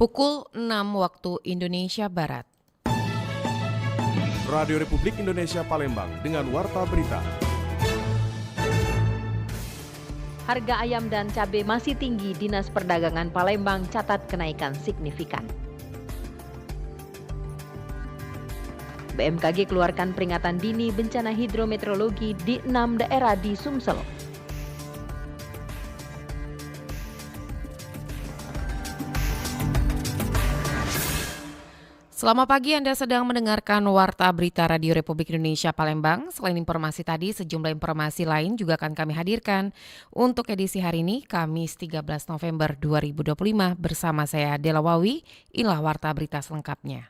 Pukul 6 waktu Indonesia Barat. Radio Republik Indonesia Palembang dengan Warta Berita. Harga ayam dan cabai masih tinggi, Dinas Perdagangan Palembang catat kenaikan signifikan. BMKG keluarkan peringatan dini bencana hidrometeorologi di 6 daerah di Sumsel. Selamat pagi, Anda sedang mendengarkan Warta Berita Radio Republik Indonesia Palembang. Selain informasi tadi, sejumlah informasi lain juga akan kami hadirkan untuk edisi hari ini, Kamis 13 November 2025 bersama saya Dela Wawi. Inilah Warta Berita selengkapnya.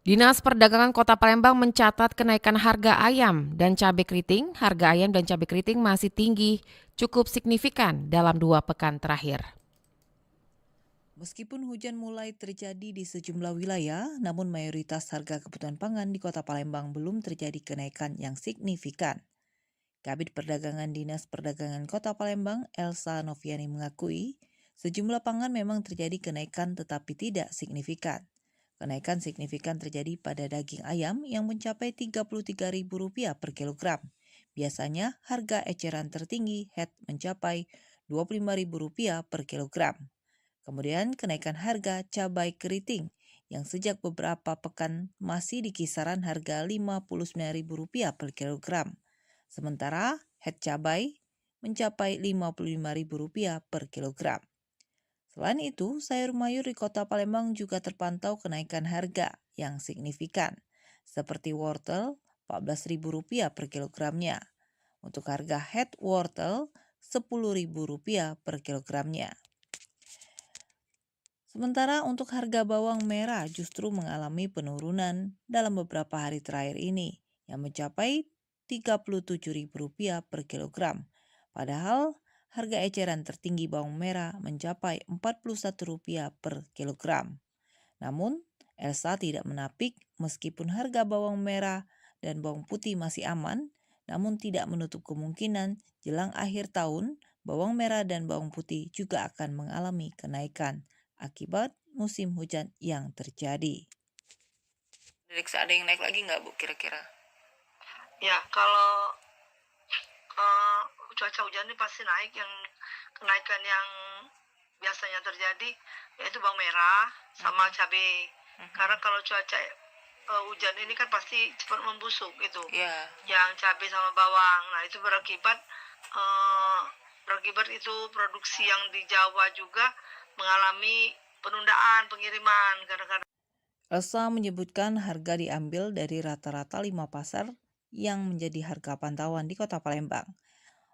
Dinas Perdagangan Kota Palembang mencatat kenaikan harga ayam dan cabai keriting. Harga ayam dan cabai keriting masih tinggi, cukup signifikan dalam 2 pekan terakhir. Meskipun hujan mulai terjadi di sejumlah wilayah, namun mayoritas harga kebutuhan pangan di Kota Palembang belum terjadi kenaikan yang signifikan. Kabid Perdagangan Dinas Perdagangan Kota Palembang, Elsa Noviani mengakui, sejumlah pangan memang terjadi kenaikan tetapi tidak signifikan. Kenaikan signifikan terjadi pada daging ayam yang mencapai Rp33.000 per kilogram. Biasanya harga eceran tertinggi head mencapai Rp25.000 per kilogram. Kemudian kenaikan harga cabai keriting yang sejak beberapa pekan masih di kisaran harga Rp59.000 per kilogram. Sementara head cabai mencapai Rp55.000 per kilogram. Selain itu, sayur mayur di Kota Palembang juga terpantau kenaikan harga yang signifikan, seperti wortel Rp14.000 per kilogramnya. Untuk harga head wortel Rp10.000 per kilogramnya. Sementara untuk harga bawang merah justru mengalami penurunan dalam beberapa hari terakhir ini, yang mencapai Rp37.000 per kilogram. Padahal harga eceran tertinggi bawang merah mencapai Rp41 per kilogram. Namun, Elsa tidak menapik meskipun harga bawang merah dan bawang putih masih aman, namun tidak menutup kemungkinan jelang akhir tahun bawang merah dan bawang putih juga akan mengalami kenaikan akibat musim hujan yang terjadi. Ada yang naik lagi nggak Bu kira-kira? Ya, kalau cuaca hujan ini pasti naik. Yang kenaikan yang biasanya terjadi yaitu bawang merah sama cabai. Karena kalau cuaca hujan ini kan pasti cepat membusuk itu. Yang cabai sama bawang. Nah, itu berakibat itu produksi yang di Jawa juga mengalami penundaan pengiriman kadang-kadang. Elsa menyebutkan harga diambil dari rata-rata 5 pasar yang menjadi harga pantauan di Kota Palembang.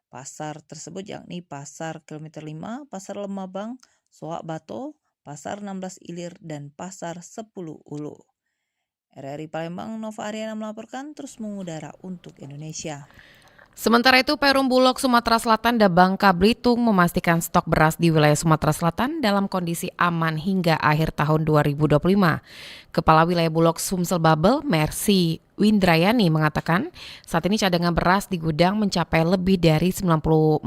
Pasar tersebut yakni Pasar Kilometer 5, Pasar Lemabang, Soak Bato, Pasar 16 Ilir, dan Pasar 10 Ulu. RRI Palembang, Nova Ariana melaporkan, terus mengudara untuk Indonesia. Sementara itu, Perum Bulog Sumatera Selatan dan Bangka Belitung memastikan stok beras di wilayah Sumatera Selatan dalam kondisi aman hingga akhir tahun 2025. Kepala Wilayah Bulog Sumsel Babel, Mercy Windrayani mengatakan saat ini cadangan beras di gudang mencapai lebih dari 94.000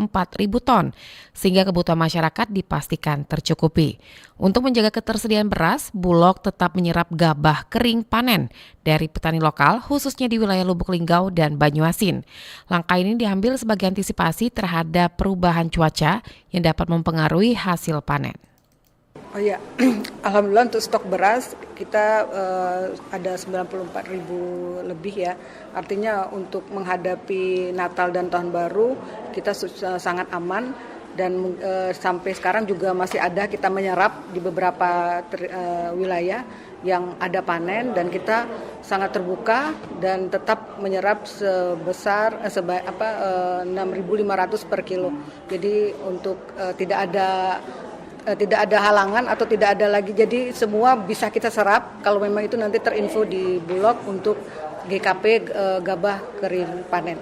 ton, sehingga kebutuhan masyarakat dipastikan tercukupi. Untuk menjaga ketersediaan beras, Bulog tetap menyerap gabah kering panen dari petani lokal, khususnya di wilayah Lubuk Linggau dan Banyuasin. Langkah ini diambil sebagai antisipasi terhadap perubahan cuaca yang dapat mempengaruhi hasil panen. Oh ya, alhamdulillah untuk stok beras kita ada 94.000 lebih ya. Artinya untuk menghadapi Natal dan Tahun Baru kita sangat aman dan sampai sekarang juga masih ada kita menyerap di beberapa wilayah yang ada panen dan kita sangat terbuka dan tetap menyerap sebesar 6.500 per kilo. Jadi untuk tidak ada halangan atau tidak ada lagi, jadi semua bisa kita serap kalau memang itu nanti terinfo di Bulog untuk GKP gabah kering panen.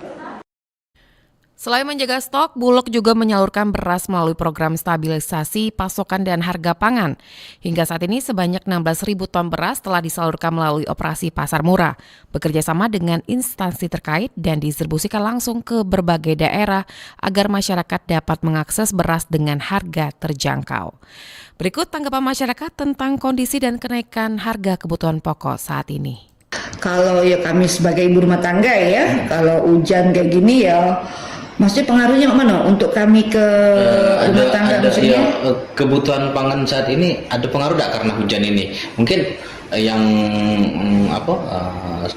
Selain menjaga stok, Bulog juga menyalurkan beras melalui program stabilisasi pasokan dan harga pangan. Hingga saat ini sebanyak 16.000 ton beras telah disalurkan melalui operasi pasar murah, bekerja sama dengan instansi terkait dan didistribusikan langsung ke berbagai daerah agar masyarakat dapat mengakses beras dengan harga terjangkau. Berikut tanggapan masyarakat tentang kondisi dan kenaikan harga kebutuhan pokok saat ini. Kalau ya kami sebagai ibu rumah tangga ya, kalau hujan kayak gini ya, maksudnya pengaruhnya mana untuk kami ke rumah tangga maksudnya? Kebutuhan pangan saat ini ada pengaruh tidak karena hujan ini? Mungkin yang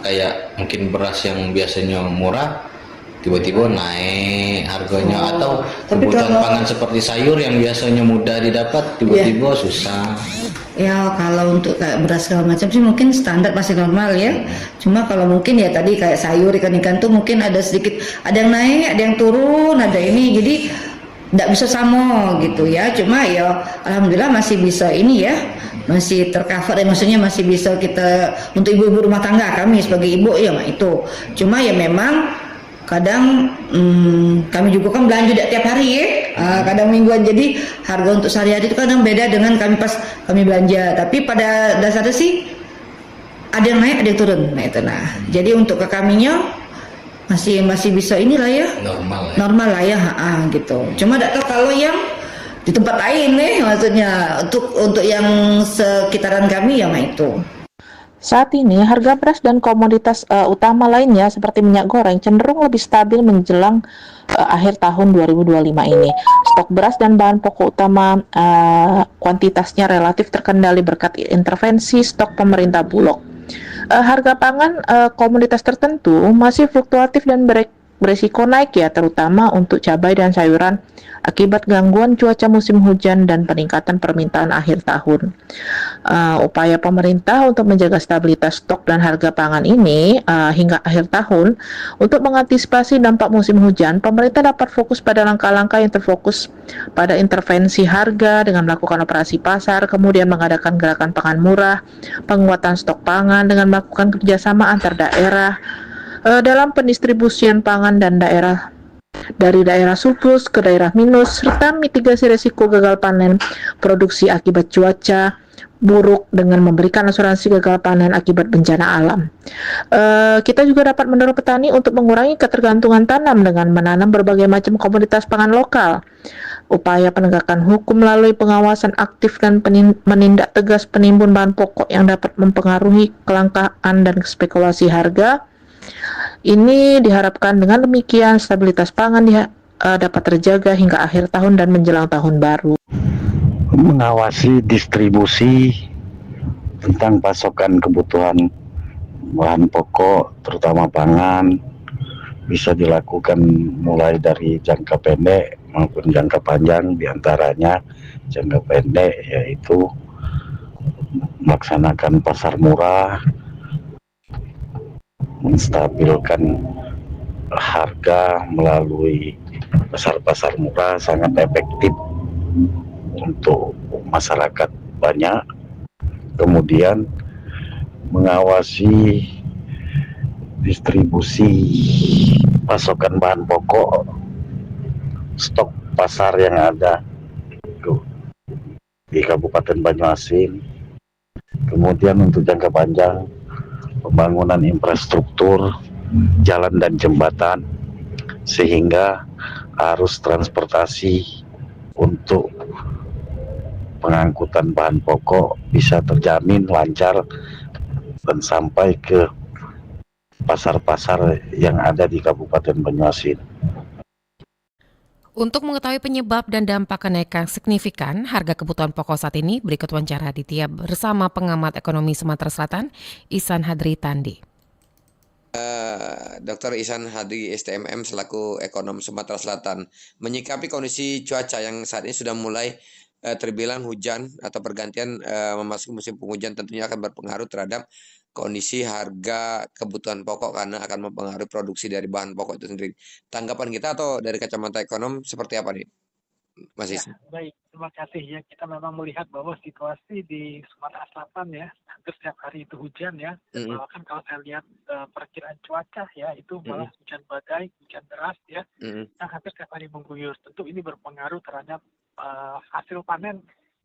kayak mungkin beras yang biasanya murah tiba-tiba naik harganya, atau kebutuhan pangan seperti sayur yang biasanya mudah didapat tiba-tiba susah. Ya kalau untuk kayak beras segala macam sih mungkin standar masih normal ya. Cuma kalau mungkin ya tadi kayak sayur ikan-ikan tuh mungkin ada sedikit, ada yang naik, ada yang turun, ada ini, jadi tidak bisa sama gitu ya. Cuma ya alhamdulillah masih bisa ini ya, masih tercover ya, maksudnya masih bisa kita untuk ibu-ibu rumah tangga kami sebagai ibu ya itu. Cuma ya memang kadang kami juga kan belanja tidak tiap hari ya, kadang mingguan, jadi harga untuk sehari-hari itu kadang beda dengan kami pas kami belanja, tapi pada dasarnya sih ada yang naik ada yang turun, jadi untuk ke kaminya masih bisa inilah ya, normal lah ya, gitu. Cuma tidak tahu kalau yang di tempat lain nih, maksudnya untuk yang sekitaran kami ya itu. Saat ini, harga beras dan komoditas utama lainnya seperti minyak goreng cenderung lebih stabil menjelang akhir tahun 2025 ini. Stok beras dan bahan pokok utama kuantitasnya relatif terkendali berkat intervensi stok pemerintah Bulog. Harga pangan komoditas tertentu masih fluktuatif dan beresiko naik ya, terutama untuk cabai dan sayuran akibat gangguan cuaca musim hujan dan peningkatan permintaan akhir tahun. Upaya pemerintah untuk menjaga stabilitas stok dan harga pangan ini hingga akhir tahun untuk mengantisipasi dampak musim hujan, pemerintah dapat fokus pada langkah-langkah yang terfokus pada intervensi harga dengan melakukan operasi pasar, kemudian mengadakan gerakan pangan murah, penguatan stok pangan dengan melakukan kerjasama antar daerah dalam pendistribusian pangan dan dari daerah surplus ke daerah minus, serta mitigasi risiko gagal panen produksi akibat cuaca buruk dengan memberikan asuransi gagal panen akibat bencana alam. Kita juga dapat mendorong petani untuk mengurangi ketergantungan tanam dengan menanam berbagai macam komoditas pangan lokal. Upaya penegakan hukum melalui pengawasan aktif dan menindak tegas penimbun bahan pokok yang dapat mempengaruhi kelangkaan dan spekulasi harga. Ini diharapkan dengan demikian stabilitas pangan dapat terjaga hingga akhir tahun dan menjelang tahun baru. Mengawasi distribusi tentang pasokan kebutuhan bahan pokok terutama pangan bisa dilakukan mulai dari jangka pendek maupun jangka panjang, diantaranya jangka pendek yaitu melaksanakan pasar murah, menstabilkan harga melalui pasar-pasar murah sangat efektif untuk masyarakat banyak. Kemudian mengawasi distribusi pasokan bahan pokok, stok pasar yang ada di Kabupaten Banyuasin. Kemudian untuk jangka panjang pembangunan infrastruktur jalan dan jembatan sehingga arus transportasi untuk pengangkutan bahan pokok bisa terjamin lancar dan sampai ke pasar-pasar yang ada di Kabupaten Banyuasin. Untuk mengetahui penyebab dan dampak kenaikan signifikan harga kebutuhan pokok saat ini, berikut wawancara Aditya bersama pengamat ekonomi Sumatera Selatan, Ihsan Hadri Tandi. Dr. Ihsan Hadri STMM selaku ekonom Sumatera Selatan menyikapi kondisi cuaca yang saat ini sudah mulai terbilang hujan atau pergantian memasuki musim penghujan, tentunya akan berpengaruh terhadap kondisi harga kebutuhan pokok karena akan mempengaruhi produksi dari bahan pokok itu sendiri. Tanggapan kita atau dari kacamata ekonom seperti apa nih, Mas Ya, Iksan. baik. Terima kasih ya. Kita memang melihat bahwa situasi di Sumatera Selatan ya, hampir setiap hari itu hujan ya. Dan Mm-mm. bahkan kalau saya lihat perakiraan cuaca ya, itu malah Mm-mm. hujan badai, hujan deras ya, Mm-mm. yang hampir setiap hari mengguyur. Tentu ini berpengaruh terhadap hasil panen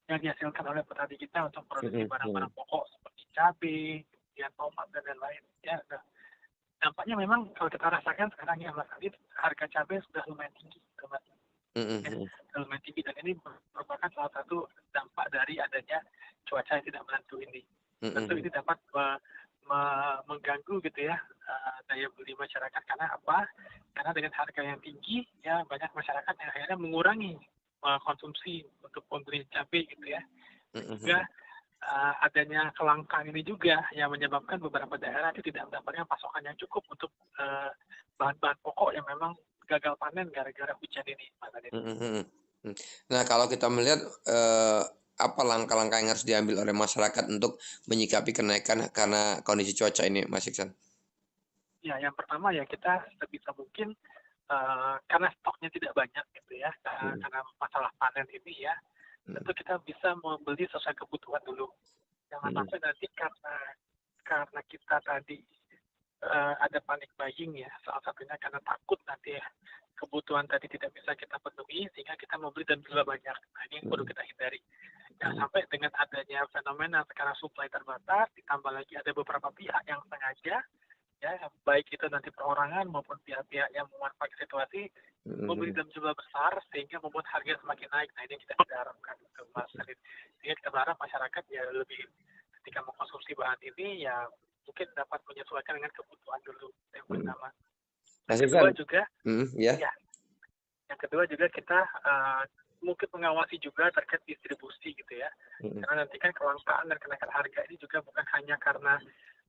yang dihasilkan oleh petani kita untuk produksi Mm-mm. barang-barang pokok seperti cabai, kemudian tomat dan lain-lain. Ya, nah, dampaknya memang kalau kita rasakan sekarang ya Mas Adit, harga cabai sudah lumayan tinggi, Mas. Mm-mm. Lumayan tinggi, dan ini merupakan salah satu dampak dari adanya cuaca yang tidak menentu ini. Tentu Mm-mm. ini dapat mengganggu gitu ya daya beli masyarakat. Karena apa? Karena dengan harga yang tinggi ya banyak masyarakat yang akhirnya mengurangi konsumsi untuk membeli cabai gitu ya. Juga adanya kelangkaan ini juga yang menyebabkan beberapa daerah itu tidak mendapatkan pasokan yang cukup untuk bahan-bahan pokok yang memang gagal panen gara-gara hujan ini, Mas Adit. Nah, kalau kita melihat apa langkah-langkah yang harus diambil oleh masyarakat untuk menyikapi kenaikan karena kondisi cuaca ini, Mas Iksan? Ya, yang pertama ya kita sebisa mungkin karena stoknya tidak banyak gitu ya, karena masalah panen ini ya, tentu kita bisa membeli sesuai kebutuhan dulu. Jangan sampai nanti karena kita tadi ada panic buying ya, salah satunya karena takut nanti kebutuhan tadi tidak bisa kita penuhi sehingga kita membeli dan juga banyak. Nah, ini yang perlu kita hindari. Jangan sampai dengan adanya fenomena sekarang supply terbatas, ditambah lagi ada beberapa pihak yang sengaja ya, baik itu nanti perorangan maupun pihak-pihak yang memanfaatkan situasi membeli dalam jumlah besar sehingga membuat harga semakin naik. Nah, ini yang kita tidak harapkan, Mas Adit. Sehingga kita berharap masyarakat ya lebih ketika mengkonsumsi bahan ini ya mungkin dapat menyesuaikan dengan kebutuhan dulu yang pertama. Yang kedua juga, yang kedua juga kita mungkin mengawasi juga terkait distribusi gitu ya. Karena nanti kan kelangkaan dan kenaikan harga ini juga bukan hanya karena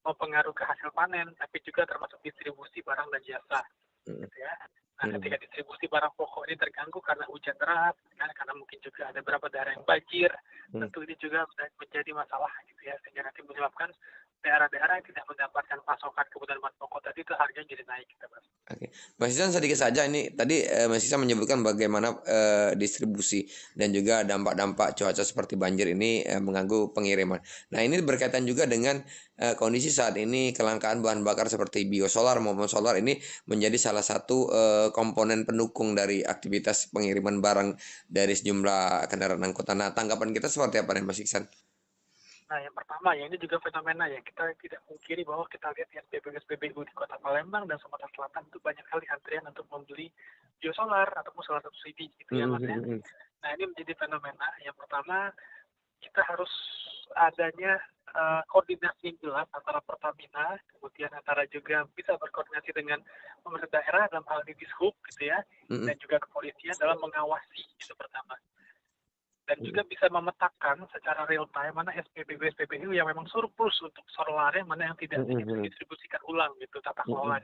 mempengaruhi hasil panen, tapi juga termasuk distribusi barang dan jasa. Gitu ya. Nah, ketika distribusi barang pokok ini terganggu karena hujan deras, kan, karena mungkin juga ada beberapa daerah yang banjir, tentu ini juga menjadi masalah gitu ya, sehingga nanti menyebabkan daerah-daerah yang tidak mendapatkan pasokan kebutuhan bahan pokok tadi itu harganya jadi naik gitu, Mas. Oke, Mas Iksan sedikit saja ini tadi Mas Iksan menyebutkan bagaimana distribusi dan juga dampak-dampak cuaca seperti banjir ini mengganggu pengiriman. Nah, ini berkaitan juga dengan kondisi saat ini kelangkaan bahan bakar seperti biosolar maupun solar ini menjadi salah satu komponen pendukung dari aktivitas pengiriman barang dari sejumlah kendaraan angkutan. Nah, tanggapan kita seperti apa nih, Mas Iksan? Nah, yang pertama ya ini juga fenomena ya, kita tidak mungkiri bahwa kita lihat di SPBU di Kota Palembang dan Sumatera Selatan itu banyak kali antrian untuk membeli biosolar ataupun solar subsidi gitu ya, Mas ya. Nah, ini menjadi fenomena. Yang pertama kita harus adanya koordinasi yang jelas antara Pertamina, kemudian antara juga bisa berkoordinasi dengan pemerintah daerah dalam hal ini Dishub gitu ya, dan juga kepolisian dalam mengawasi itu pertama. Dan juga bisa memetakan secara real time mana SPBU yang memang surplus untuk solarnya, mana yang tidak didistribusikan ulang gitu tata kelola.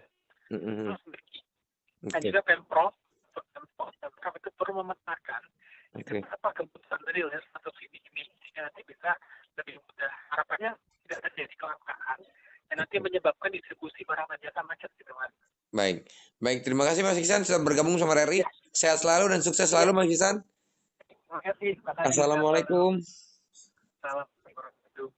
Dan juga Pemprov itu perlu memetakan apa kebutuhan real ya subsidi ini sehingga nanti bisa lebih mudah. Harapannya tidak terjadi kelangkaan dan nanti menyebabkan distribusi barang dan jasa macet gitu, Mas. Baik, terima kasih Mas Iksan sudah bergabung sama RRI. Sehat selalu dan sukses selalu, Mas Iksan. Terima kasih. Assalamualaikum. Assalamualaikum.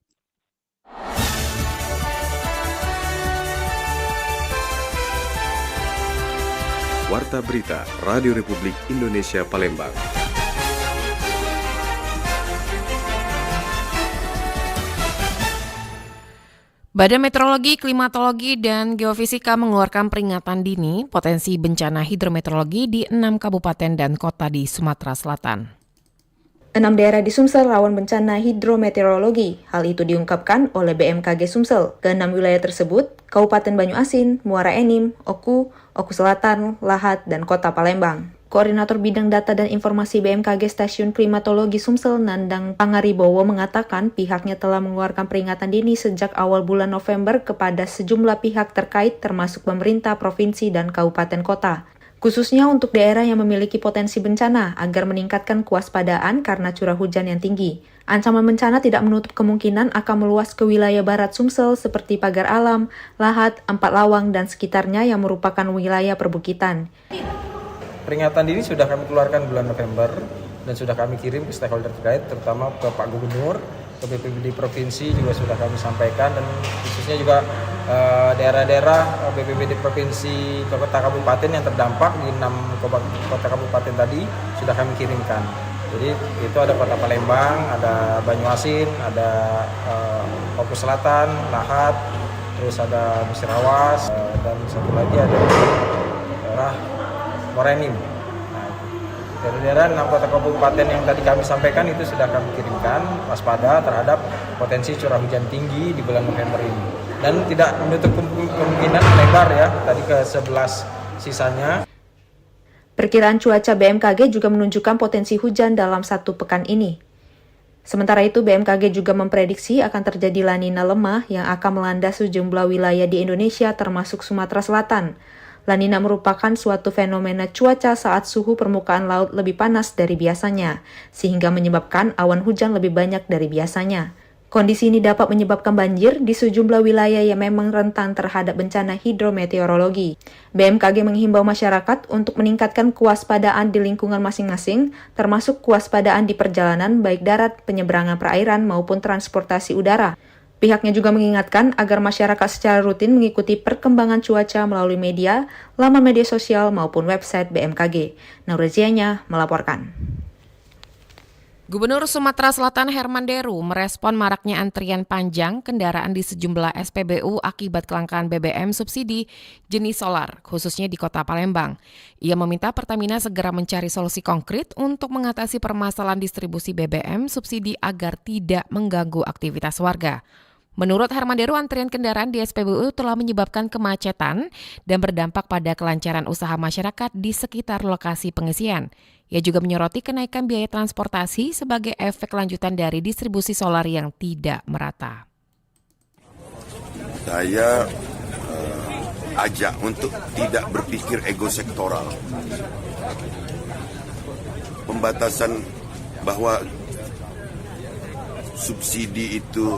Warta Berita Radio Republik Indonesia Palembang. Badan Meteorologi, Klimatologi, dan Geofisika mengeluarkan peringatan dini potensi bencana hidrometeorologi di 6 kabupaten dan kota di Sumatera Selatan. 6 daerah di Sumsel rawan bencana hidrometeorologi. Hal itu diungkapkan oleh BMKG Sumsel. Ke-6 wilayah tersebut, Kabupaten Banyuasin, Muara Enim, Oku Selatan, Lahat, dan Kota Palembang. Koordinator Bidang Data dan Informasi BMKG Stasiun Klimatologi Sumsel, Nandang Pangaribowo, mengatakan pihaknya telah mengeluarkan peringatan dini sejak awal bulan November kepada sejumlah pihak terkait termasuk pemerintah, provinsi, dan kabupaten kota. Khususnya untuk daerah yang memiliki potensi bencana agar meningkatkan kewaspadaan karena curah hujan yang tinggi. Ancaman bencana tidak menutup kemungkinan akan meluas ke wilayah barat Sumsel seperti Pagar Alam, Lahat, Empat Lawang, dan sekitarnya yang merupakan wilayah perbukitan. Peringatan dini sudah kami keluarkan bulan November dan sudah kami kirim ke stakeholder terkait, terutama ke Pak Gubernur, ke BPBD Provinsi juga sudah kami sampaikan, dan khususnya juga daerah-daerah BPBD Provinsi kota kabupaten yang terdampak di 6 kota kabupaten tadi sudah kami kirimkan. Jadi itu ada Kota Palembang, ada Banyuasin, ada Oku Selatan, Lahat, terus ada Musirawas, dan satu lagi ada daerah Morenim. Daerah-daerah 6 kota kabupaten yang tadi kami sampaikan itu sudah kami kirimkan waspada terhadap potensi curah hujan tinggi di bulan November ini. Dan tidak menutup kemungkinan lebar ya, tadi ke 11 sisanya. Perkiraan cuaca BMKG juga menunjukkan potensi hujan dalam 1 pekan ini. Sementara itu, BMKG juga memprediksi akan terjadi La Nina lemah yang akan melanda sejumlah wilayah di Indonesia termasuk Sumatera Selatan. La Nina merupakan suatu fenomena cuaca saat suhu permukaan laut lebih panas dari biasanya, sehingga menyebabkan awan hujan lebih banyak dari biasanya. Kondisi ini dapat menyebabkan banjir di sejumlah wilayah yang memang rentan terhadap bencana hidrometeorologi. BMKG menghimbau masyarakat untuk meningkatkan kewaspadaan di lingkungan masing-masing, termasuk kewaspadaan di perjalanan baik darat, penyeberangan perairan, maupun transportasi udara. Pihaknya juga mengingatkan agar masyarakat secara rutin mengikuti perkembangan cuaca melalui media, laman media sosial, maupun website BMKG. Naurazianya melaporkan. Gubernur Sumatera Selatan Herman Deru merespon maraknya antrian panjang kendaraan di sejumlah SPBU akibat kelangkaan BBM subsidi jenis solar, khususnya di Kota Palembang. Ia meminta Pertamina segera mencari solusi konkret untuk mengatasi permasalahan distribusi BBM subsidi agar tidak mengganggu aktivitas warga. Menurut Herman Deru, antrian kendaraan di SPBU telah menyebabkan kemacetan dan berdampak pada kelancaran usaha masyarakat di sekitar lokasi pengisian. Ia juga menyoroti kenaikan biaya transportasi sebagai efek lanjutan dari distribusi solar yang tidak merata. Saya ajak untuk tidak berpikir ego sektoral. Pembatasan bahwa subsidi itu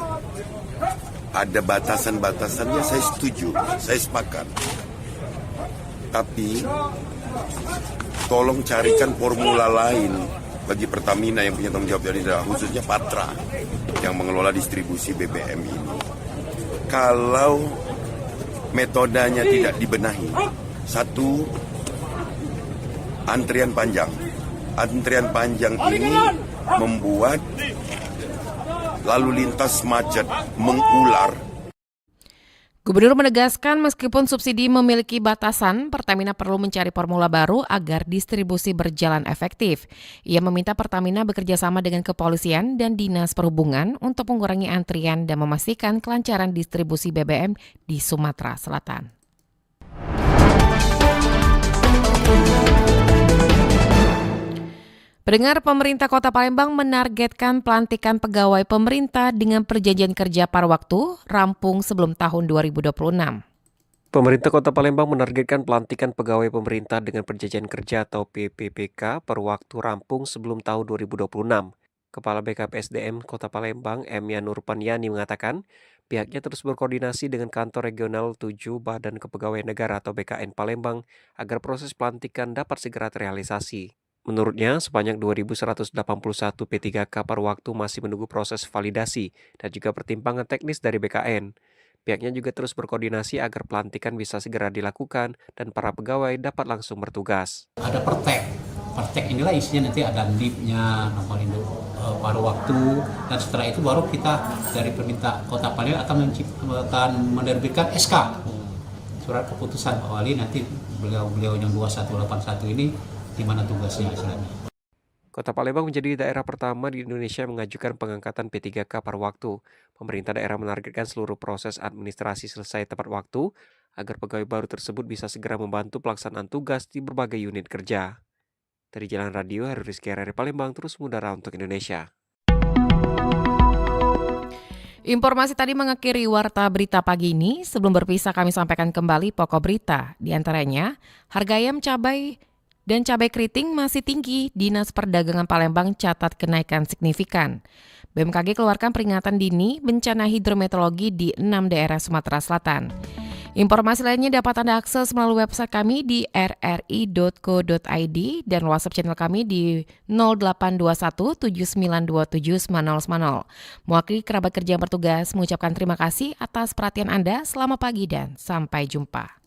ada batasan-batasannya, saya setuju, saya sepakat. Tapi tolong carikan formula lain bagi Pertamina yang punya tanggung jawab dari daerah, khususnya Patra yang mengelola distribusi BBM ini. Kalau metodenya tidak dibenahi, satu, antrian panjang. Antrian panjang ini membuat lalu lintas macet, mengular. Gubernur menegaskan meskipun subsidi memiliki batasan, Pertamina perlu mencari formula baru agar distribusi berjalan efektif. Ia meminta Pertamina bekerja sama dengan kepolisian dan Dinas Perhubungan untuk mengurangi antrian dan memastikan kelancaran distribusi BBM di Sumatera Selatan. Pendengar, pemerintah Kota Palembang menargetkan pelantikan pegawai pemerintah dengan perjanjian kerja paruh waktu rampung sebelum tahun 2026. Pemerintah Kota Palembang menargetkan pelantikan pegawai pemerintah dengan perjanjian kerja atau PPPK paruh waktu rampung sebelum tahun 2026. Kepala BKPSDM Kota Palembang, M. Nurpanyani mengatakan, pihaknya terus berkoordinasi dengan Kantor Regional 7 Badan Kepegawaian Negara atau BKN Palembang agar proses pelantikan dapat segera terrealisasi. Menurutnya, sebanyak 2.181 P3K paruh waktu masih menunggu proses validasi dan juga pertimbangan teknis dari BKN. Pihaknya juga terus berkoordinasi agar pelantikan bisa segera dilakukan dan para pegawai dapat langsung bertugas. Ada pertek. Pertek inilah isinya nanti ada NIP-nya, nomor induk paruh waktu, dan setelah itu baru kita dari pemerintah Kota Palembang akan menerbitkan SK. Surat keputusan Pak Wali, nanti beliau yang 2181 ini di mana tugasnya istilahnya. Kota Palembang menjadi daerah pertama di Indonesia mengajukan pengangkatan P3K paruh waktu. Pemerintah daerah menargetkan seluruh proses administrasi selesai tepat waktu agar pegawai baru tersebut bisa segera membantu pelaksanaan tugas di berbagai unit kerja. Dari Jalan Radio, Heru Rizky RRI Palembang terus mengudara untuk Indonesia. Informasi tadi mengakhiri Warta Berita pagi ini. Sebelum berpisah kami sampaikan kembali pokok berita. Di antaranya, harga ayam, cabai dan cabai keriting masih tinggi. Dinas Perdagangan Palembang catat kenaikan signifikan. BMKG keluarkan peringatan dini bencana hidrometeorologi di 6 daerah Sumatera Selatan. Informasi lainnya dapat Anda akses melalui website kami di rri.co.id dan WhatsApp channel kami di 0821 7927 9010. Mewakili kerabat kerja yang bertugas mengucapkan terima kasih atas perhatian Anda. Selamat pagi dan sampai jumpa.